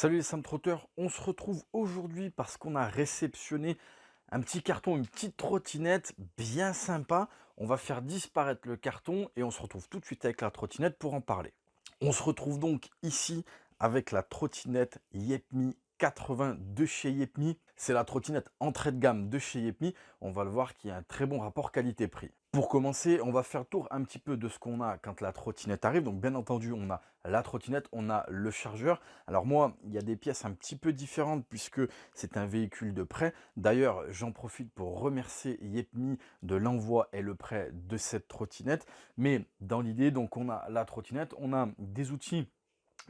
Salut les Sam Trotteurs, on se retrouve aujourd'hui parce qu'on a réceptionné un petit carton, une petite trottinette bien sympa. On va faire disparaître le carton et on se retrouve tout de suite avec la trottinette pour en parler. On se retrouve donc ici avec la trottinette Yepmi 80 de chez Yepmi. C'est la trottinette entrée de gamme de chez Yepmi. On va le voir qu'il y a un très bon rapport qualité-prix. Pour commencer, on va faire le tour un petit peu de ce qu'on a quand la trottinette arrive. Donc bien entendu, on a la trottinette, on a le chargeur. Alors moi, il y a des pièces un petit peu différentes puisque c'est un véhicule de prêt. D'ailleurs, j'en profite pour remercier Yepmi de l'envoi et le prêt de cette trottinette. Mais dans l'idée, donc on a la trottinette, on a des outils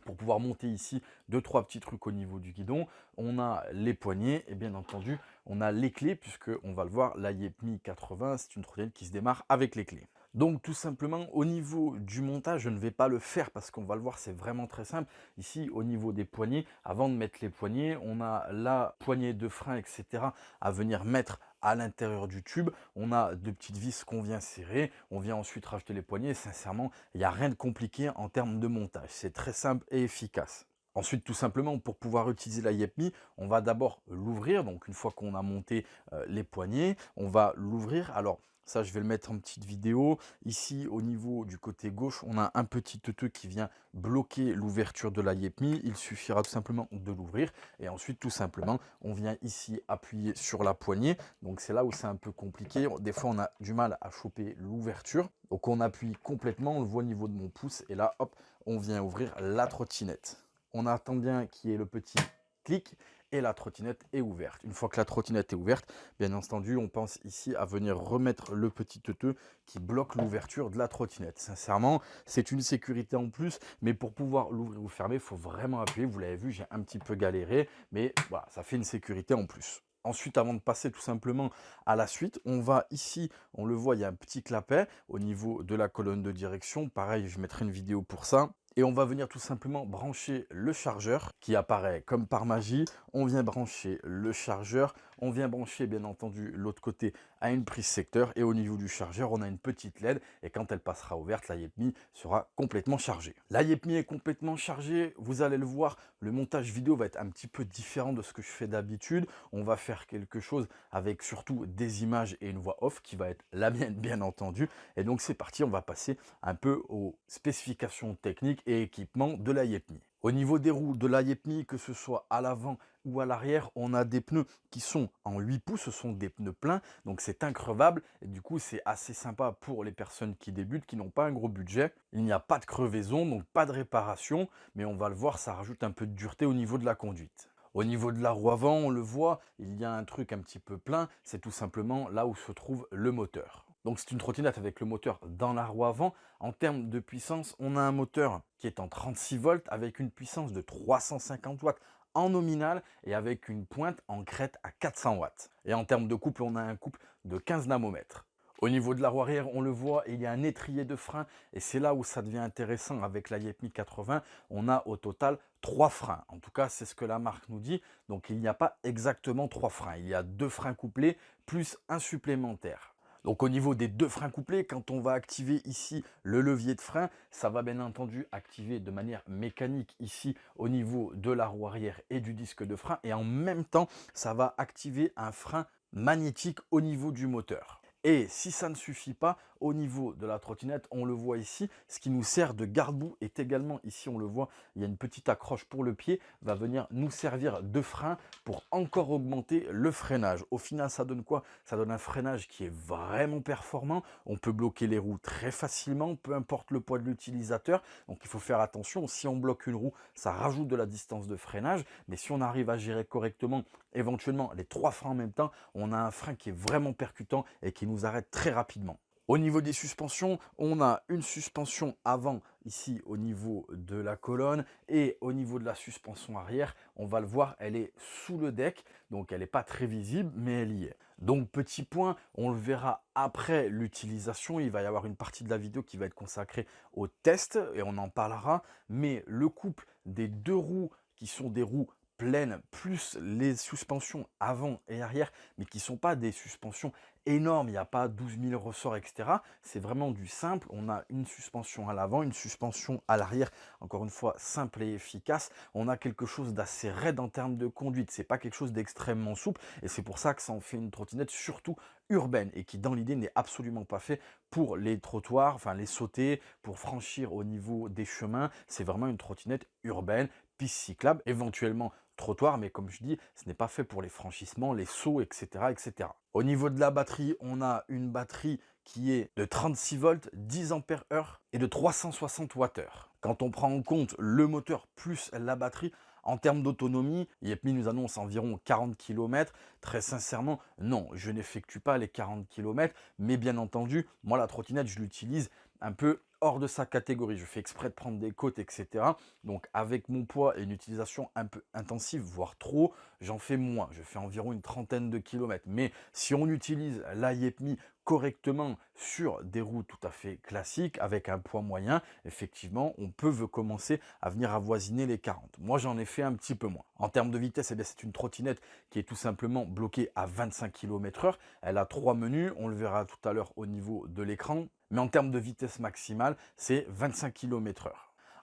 pour pouvoir monter ici deux trois petits trucs au niveau du guidon. On a les poignées et bien entendu on a les clés puisque on va le voir, la Yepmi 80 c'est une trottinette qui se démarre avec les clés. Donc tout simplement au niveau du montage, je ne vais pas le faire parce qu'on va le voir, c'est vraiment très simple. Ici au niveau des poignées, avant de mettre les poignées, on a la poignée de frein etc. à venir mettre à l'intérieur du tube. On a deux petites vis qu'on vient serrer, on vient ensuite rajouter les poignées. Sincèrement, il n'y a rien de compliqué en termes de montage, c'est très simple et efficace. Ensuite, tout simplement, pour pouvoir utiliser la Yepmi, on va d'abord l'ouvrir. Donc, une fois qu'on a monté les poignées, on va l'ouvrir. Alors, ça, je vais le mettre en petite vidéo. Ici, au niveau du côté gauche, on a un petit teuteux qui vient bloquer l'ouverture de la Yepmi. Il suffira tout simplement de l'ouvrir. Et ensuite, tout simplement, on vient ici appuyer sur la poignée. Donc, c'est là où c'est un peu compliqué. Des fois, on a du mal à choper l'ouverture. Donc, on appuie complètement. On le voit au niveau de mon pouce. Et là, hop, on vient ouvrir la trottinette. On attend bien qu'il y ait le petit clic et la trottinette est ouverte. Une fois que la trottinette est ouverte, bien entendu, on pense ici à venir remettre le petit teuteux qui bloque l'ouverture de la trottinette. Sincèrement, c'est une sécurité en plus, mais pour pouvoir l'ouvrir ou fermer, il faut vraiment appuyer. Vous l'avez vu, j'ai un petit peu galéré, mais voilà, ça fait une sécurité en plus. Ensuite, avant de passer tout simplement à la suite, on va ici, on le voit, il y a un petit clapet au niveau de la colonne de direction. Pareil, je mettrai une vidéo pour ça. Et on va venir tout simplement brancher le chargeur qui apparaît comme par magie. On vient brancher le chargeur. On vient brancher bien entendu l'autre côté à une prise secteur. Et au niveau du chargeur, on a une petite LED. Et quand elle passera ouverte, la Yepmi sera complètement chargée. La Yepmi est complètement chargée. Vous allez le voir, le montage vidéo va être un petit peu différent de ce que je fais d'habitude. On va faire quelque chose avec surtout des images et une voix off qui va être la mienne bien entendu. Et donc c'est parti, on va passer un peu aux spécifications techniques et équipements de la Yepmi. Au niveau des roues de la Yepmi, que ce soit à l'avant ou à l'arrière, on a des pneus qui sont en 8 pouces, ce sont des pneus pleins, donc c'est increvable et du coup c'est assez sympa pour les personnes qui débutent, qui n'ont pas un gros budget. Il n'y a pas de crevaison, donc pas de réparation, mais on va le voir, ça rajoute un peu de dureté au niveau de la conduite. Au niveau de la roue avant, on le voit, il y a un truc un petit peu plein, c'est tout simplement là où se trouve le moteur. Donc c'est une trottinette avec le moteur dans la roue avant. En termes de puissance, on a un moteur qui est en 36 volts avec une puissance de 350 watts en nominal et avec une pointe en crête à 400 watts. Et en termes de couple, on a un couple de 15 nanomètres. Au niveau de la roue arrière, on le voit, il y a un étrier de frein et c'est là où ça devient intéressant avec la Yepmi 80. On a au total 3 freins. En tout cas, c'est ce que la marque nous dit. Donc, il n'y a pas exactement 3 freins. Il y a 2 freins couplés plus un supplémentaire. Donc au niveau des deux freins couplés, quand on va activer ici le levier de frein, ça va bien entendu activer de manière mécanique ici au niveau de la roue arrière et du disque de frein. Et en même temps, ça va activer un frein magnétique au niveau du moteur. Et si ça ne suffit pas, au niveau de la trottinette, on le voit ici, ce qui nous sert de garde-boue est également, ici on le voit, il y a une petite accroche pour le pied, va venir nous servir de frein pour encore augmenter le freinage. Au final, ça donne quoi? Ça donne un freinage qui est vraiment performant. On peut bloquer les roues très facilement, peu importe le poids de l'utilisateur. Donc il faut faire attention, si on bloque une roue, ça rajoute de la distance de freinage, mais si on arrive à gérer correctement, éventuellement les 3 freins en même temps, on a un frein qui est vraiment percutant et qui nous arrête très rapidement. Au niveau des suspensions, on a une suspension avant ici au niveau de la colonne et au niveau de la suspension arrière, on va le voir, elle est sous le deck, donc elle n'est pas très visible, mais elle y est. Donc petit point, on le verra après l'utilisation, il va y avoir une partie de la vidéo qui va être consacrée au test et on en parlera, mais le couple des deux roues qui sont des roues pleine, plus les suspensions avant et arrière, mais qui ne sont pas des suspensions énormes, il n'y a pas 12 000 ressorts, etc. C'est vraiment du simple. On a une suspension à l'avant, une suspension à l'arrière, encore une fois, simple et efficace. On a quelque chose d'assez raide en termes de conduite. C'est pas quelque chose d'extrêmement souple et c'est pour ça que ça en fait une trottinette surtout urbaine et qui, dans l'idée, n'est absolument pas fait pour les trottoirs, enfin les sauter, pour franchir au niveau des chemins. C'est vraiment une trottinette urbaine, piste cyclable, éventuellement trottoir, mais comme je dis, ce n'est pas fait pour les franchissements, les sauts, etc., etc. Au niveau de la batterie, on a une batterie qui est de 36 volts, 10 ampères heure et de 360 Wh. Quand on prend en compte le moteur plus la batterie, en termes d'autonomie, Yepmi nous annonce environ 40 km. Très sincèrement, non, je n'effectue pas les 40 km, mais bien entendu, moi la trottinette, je l'utilise un peu hors de sa catégorie. Je fais exprès de prendre des côtes, etc. Donc avec mon poids et une utilisation un peu intensive, voire trop, j'en fais moins. Je fais environ une trentaine de kilomètres. Mais si on utilise la Yepmi correctement sur des routes tout à fait classiques, avec un poids moyen, effectivement, on peut commencer à venir avoisiner les 40. Moi, j'en ai fait un petit peu moins. En termes de vitesse, eh bien, c'est une trottinette qui est tout simplement bloquée à 25 km/h. Elle a 3 menus, on le verra tout à l'heure au niveau de l'écran. Mais en termes de vitesse maximale, c'est 25 km/h.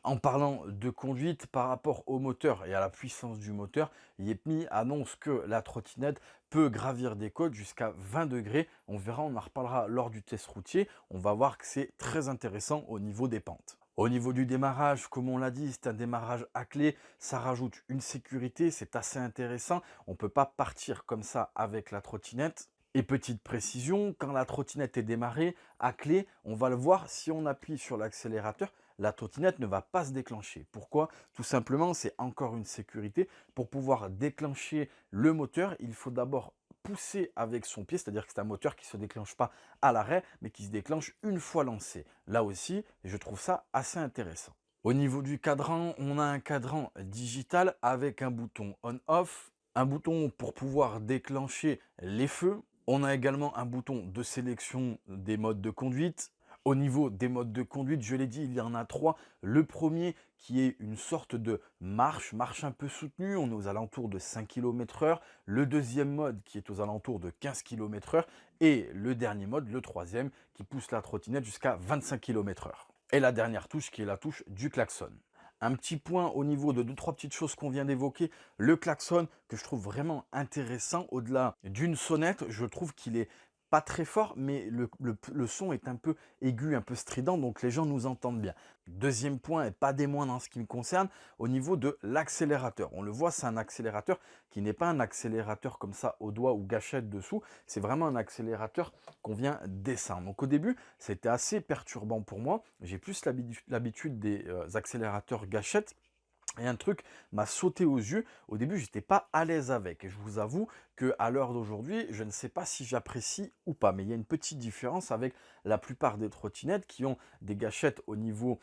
En parlant de conduite, par rapport au moteur et à la puissance du moteur, Yepmi annonce que la trottinette peut gravir des côtes jusqu'à 20 degrés. On verra, on en reparlera lors du test routier. On va voir que c'est très intéressant au niveau des pentes. Au niveau du démarrage, comme on l'a dit, c'est un démarrage à clé. Ça rajoute une sécurité, c'est assez intéressant. On ne peut pas partir comme ça avec la trottinette. Et petite précision, quand la trottinette est démarrée à clé, on va le voir, si on appuie sur l'accélérateur, la trottinette ne va pas se déclencher. Pourquoi? Tout simplement, c'est encore une sécurité. Pour pouvoir déclencher le moteur, il faut d'abord pousser avec son pied, c'est-à-dire que c'est un moteur qui ne se déclenche pas à l'arrêt, mais qui se déclenche une fois lancé. Là aussi, je trouve ça assez intéressant. Au niveau du cadran, on a un cadran digital avec un bouton on-off, un bouton pour pouvoir déclencher les feux. On a également un bouton de sélection des modes de conduite. Au niveau des modes de conduite, je l'ai dit, il y en a 3. Le premier qui est une sorte de marche un peu soutenue, on est aux alentours de 5 km/h. Le deuxième mode qui est aux alentours de 15 km/h. Et le dernier mode, le troisième, qui pousse la trottinette jusqu'à 25 km/h. Et la dernière touche qui est la touche du klaxon. Un petit point au niveau de 2-3 petites choses qu'on vient d'évoquer. Le klaxon que je trouve vraiment intéressant, au-delà d'une sonnette, je trouve qu'il est pas très fort, mais le son est un peu aigu, un peu strident, donc les gens nous entendent bien. Deuxième point, et pas des moindres en ce qui me concerne, au niveau de l'accélérateur. On le voit, c'est un accélérateur qui n'est pas un accélérateur comme ça au doigt ou gâchette dessous, c'est vraiment un accélérateur qu'on vient descendre. Donc au début, c'était assez perturbant pour moi. J'ai plus l'habitude des accélérateurs gâchettes. Et un truc m'a sauté aux yeux. Au début, j'étais pas à l'aise avec. Et je vous avoue qu'à l'heure d'aujourd'hui, je ne sais pas si j'apprécie ou pas. Mais il y a une petite différence avec la plupart des trottinettes qui ont des gâchettes au niveau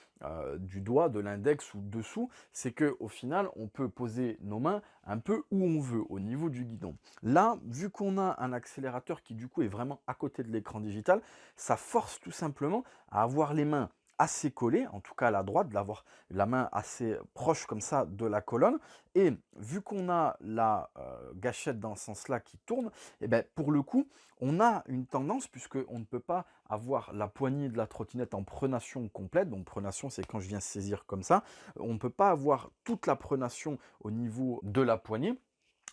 du doigt, de l'index ou dessous. C'est qu'au final, on peut poser nos mains un peu où on veut au niveau du guidon. Là, vu qu'on a un accélérateur qui du coup est vraiment à côté de l'écran digital, ça force tout simplement à avoir les mains assez collé, en tout cas à la droite, d'avoir la main assez proche comme ça de la colonne. Et vu qu'on a la gâchette dans ce sens-là qui tourne, et ben pour le coup, on a une tendance, puisqu'on ne peut pas avoir la poignée de la trottinette en prenation complète. Donc prenation, c'est quand je viens saisir comme ça. On ne peut pas avoir toute la prenation au niveau de la poignée.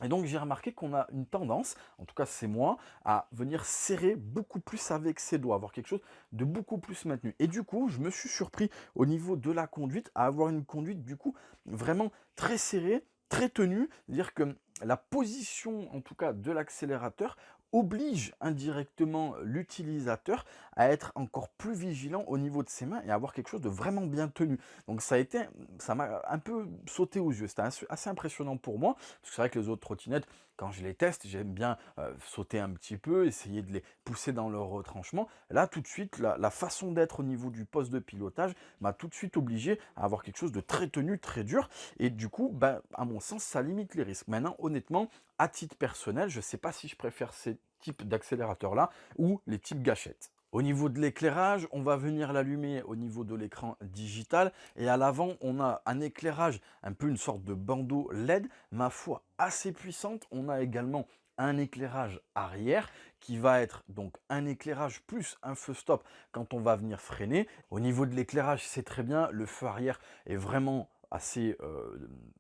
Et donc j'ai remarqué qu'on a une tendance, en tout cas c'est moi, à venir serrer beaucoup plus avec ses doigts, avoir quelque chose de beaucoup plus maintenu. Et du coup, je me suis surpris au niveau de la conduite à avoir une conduite du coup vraiment très serrée, très tenue, c'est-à-dire que la position en tout cas de l'accélérateur oblige indirectement l'utilisateur à être encore plus vigilant au niveau de ses mains et à avoir quelque chose de vraiment bien tenu. Donc ça m'a un peu sauté aux yeux. C'était assez impressionnant pour moi, parce que c'est vrai que les autres trottinettes, quand je les teste, j'aime bien sauter un petit peu, essayer de les pousser dans leur retranchement. Là, tout de suite, la façon d'être au niveau du poste de pilotage m'a tout de suite obligé à avoir quelque chose de très tenu, très dur. Et du coup, ben, à mon sens, ça limite les risques. Maintenant, honnêtement, à titre personnel, je ne sais pas si je préfère ces types d'accélérateurs-là ou les types gâchettes. Au niveau de l'éclairage, on va venir l'allumer au niveau de l'écran digital et à l'avant, on a un éclairage, un peu une sorte de bandeau LED, ma foi assez puissante. On a également un éclairage arrière qui va être donc un éclairage plus un feu stop quand on va venir freiner. Au niveau de l'éclairage, c'est très bien, le feu arrière est vraiment assez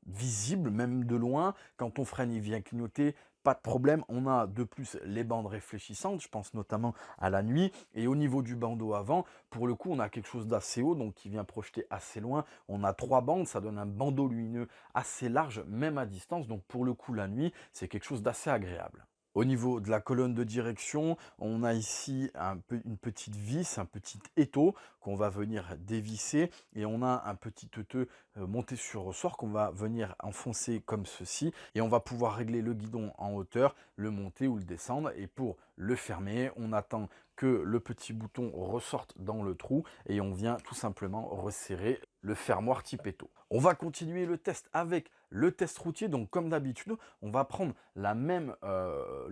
visible, même de loin. Quand on freine, il vient clignoter, pas de problème. On a de plus les bandes réfléchissantes, je pense notamment à la nuit. Et au niveau du bandeau avant, pour le coup, on a quelque chose d'assez haut, donc qui vient projeter assez loin. On a 3 bandes, ça donne un bandeau lumineux assez large, même à distance. Donc pour le coup, la nuit, c'est quelque chose d'assez agréable. Au niveau de la colonne de direction, on a ici une petite vis, un petit étau qu'on va venir dévisser et on a un petit teuteux monté sur ressort qu'on va venir enfoncer comme ceci et on va pouvoir régler le guidon en hauteur, le monter ou le descendre et pour le fermer, on attend que le petit bouton ressorte dans le trou et on vient tout simplement resserrer le fermoir type étau. On va continuer le test avec le test routier. Donc comme d'habitude, on va prendre le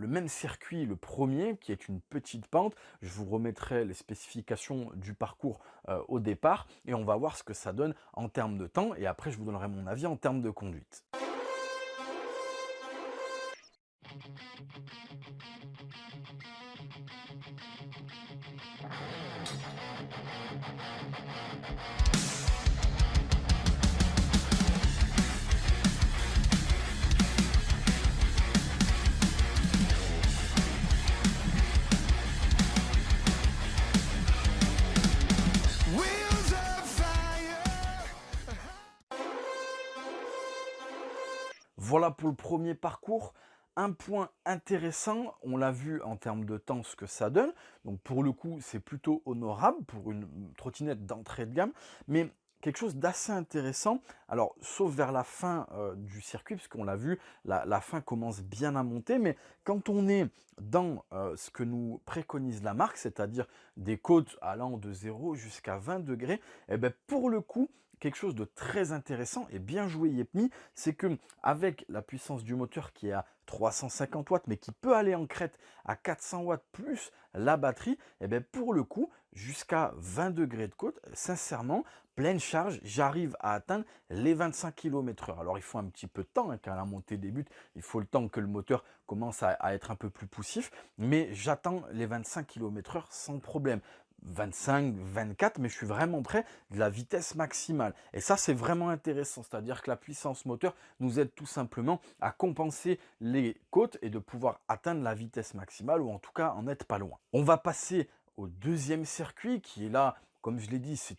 même circuit, le premier, qui est une petite pente. Je vous remettrai les spécifications du parcours au départ et on va voir ce que ça donne en termes de temps et après je vous donnerai mon avis en termes de conduite. Wheels of fire. Voilà pour le premier parcours. Un point intéressant, on l'a vu en termes de temps ce que ça donne. Donc pour le coup, c'est plutôt honorable pour une trottinette d'entrée de gamme. Mais quelque chose d'assez intéressant, alors sauf vers la fin du circuit, puisqu'on l'a vu, la fin commence bien à monter. Mais quand on est dans ce que nous préconise la marque, c'est-à-dire des côtes allant de 0 jusqu'à 20 degrés, et bien pour le coup, quelque chose de très intéressant et bien joué Yepmi, c'est que avec la puissance du moteur qui est à 350 watts, mais qui peut aller en crête à 400 watts plus la batterie, et bien pour le coup, jusqu'à 20 degrés de côte, sincèrement, pleine charge, j'arrive à atteindre les 25 km/h. Alors il faut un petit peu de temps, hein, quand la montée débute, il faut le temps que le moteur commence à être un peu plus poussif, mais j'attends les 25 km/h sans problème. 25, 24, mais je suis vraiment près de la vitesse maximale. Et ça, c'est vraiment intéressant. C'est-à-dire que la puissance moteur nous aide tout simplement à compenser les côtes et de pouvoir atteindre la vitesse maximale ou en tout cas en être pas loin. On va passer au deuxième circuit qui est là, comme je l'ai dit, c'est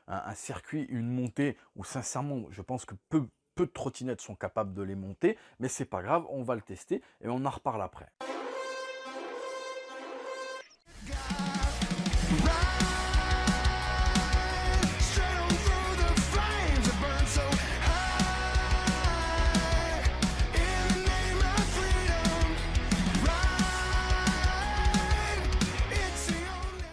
un circuit, une montée où sincèrement, je pense que peu de trottinettes sont capables de les monter, mais c'est pas grave, on va le tester et on en reparle après. Straight on through the flames that burn so high. In the name of freedom, ride. It's the only.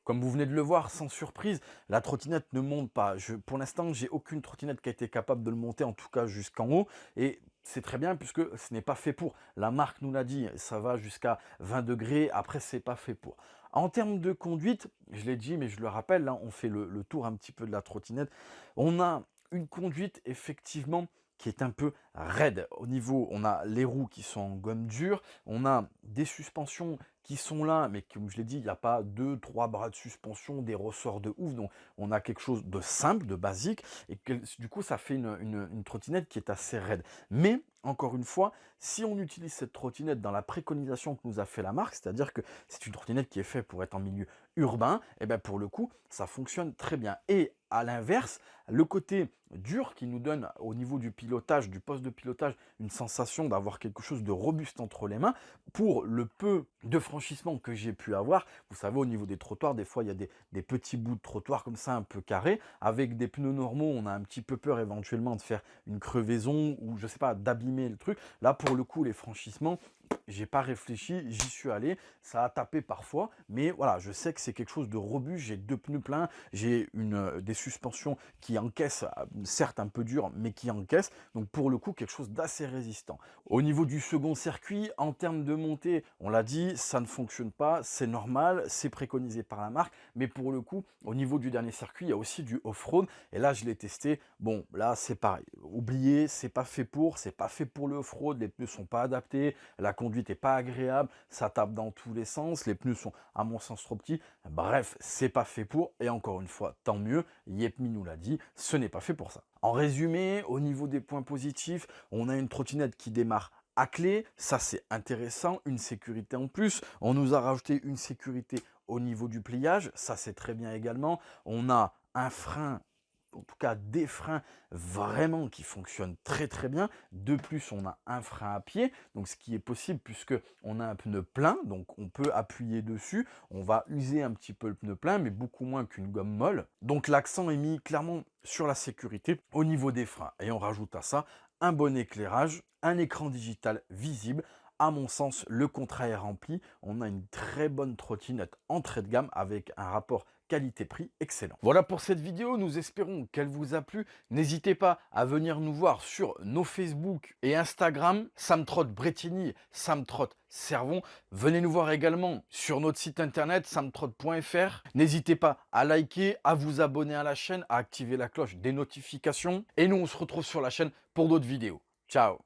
Comme vous venez de le voir, sans surprise, la trottinette ne monte pas. Pour l'instant, j'ai aucune trottinette qui a été capable de le monter, en tout cas jusqu'en haut. Et c'est très bien puisque ce n'est pas fait pour. La marque nous l'a dit, ça va jusqu'à 20 degrés. Après, c'est pas fait pour. En termes de conduite, je l'ai dit, mais je le rappelle, là, on fait le tour un petit peu de la trottinette. On a une conduite effectivement qui est un peu raide. Au niveau, on a les roues qui sont en gomme dure, on a des suspensions qui sont là, mais comme je l'ai dit, il n'y a pas 2, 3 bras de suspension, des ressorts de ouf, donc on a quelque chose de simple, de basique, et que, du coup, ça fait une trottinette qui est assez raide. Mais, encore une fois, si on utilise cette trottinette dans la préconisation que nous a fait la marque, c'est-à-dire que c'est une trottinette qui est faite pour être en milieu urbain, et bien pour le coup, ça fonctionne très bien. Et à l'inverse, le côté dur qui nous donne au niveau du pilotage, du poste de pilotage, une sensation d'avoir quelque chose de robuste entre les mains, pour le peu de franchissement que j'ai pu avoir, vous savez, au niveau des trottoirs, des fois, il y a des petits bouts de trottoir comme ça, un peu carrés. Avec des pneus normaux, on a un petit peu peur éventuellement de faire une crevaison ou, je sais pas, d'abîmer le truc. Là, pour le coup, les franchissements, j'ai pas réfléchi, j'y suis allé. Ça a tapé parfois, mais voilà, je sais que c'est quelque chose de robuste. J'ai 2 pneus pleins, j'ai des suspensions qui qui encaisse, certes un peu dur, mais qui encaisse. Donc pour le coup, quelque chose d'assez résistant. Au niveau du second circuit, en termes de montée, on l'a dit, ça ne fonctionne pas, c'est normal, c'est préconisé par la marque. Mais pour le coup, au niveau du dernier circuit, il y a aussi du off-road. Et là, je l'ai testé. Bon, là, c'est pareil. Oubliez, c'est pas fait pour le off-road. Les pneus sont pas adaptés. La conduite est pas agréable. Ça tape dans tous les sens. Les pneus sont, à mon sens, trop petits. Bref, c'est pas fait pour. Et encore une fois, tant mieux. Yepmi nous l'a dit, ce n'est pas fait pour ça. En résumé, au niveau des points positifs, on a une trottinette qui démarre à clé, ça c'est intéressant, une sécurité en plus. On nous a rajouté une sécurité au niveau du pliage, ça c'est très bien également. On a un frein, en tout cas des freins vraiment qui fonctionnent très très bien. De plus, on a un frein à pied, donc ce qui est possible puisque on a un pneu plein, donc on peut appuyer dessus. On va user un petit peu le pneu plein, mais beaucoup moins qu'une gomme molle. Donc l'accent est mis clairement sur la sécurité au niveau des freins. Et on rajoute à ça un bon éclairage, un écran digital visible. À mon sens, le contrat est rempli. On a une très bonne trottinette entrée de gamme avec un rapport qualité-prix excellent. Voilà pour cette vidéo, nous espérons qu'elle vous a plu. N'hésitez pas à venir nous voir sur nos Facebook et Instagram, Samtrot Bretigny, Samtrot Servon. Venez nous voir également sur notre site internet samtrot.fr. N'hésitez pas à liker, à vous abonner à la chaîne, à activer la cloche des notifications. Et nous, on se retrouve sur la chaîne pour d'autres vidéos. Ciao!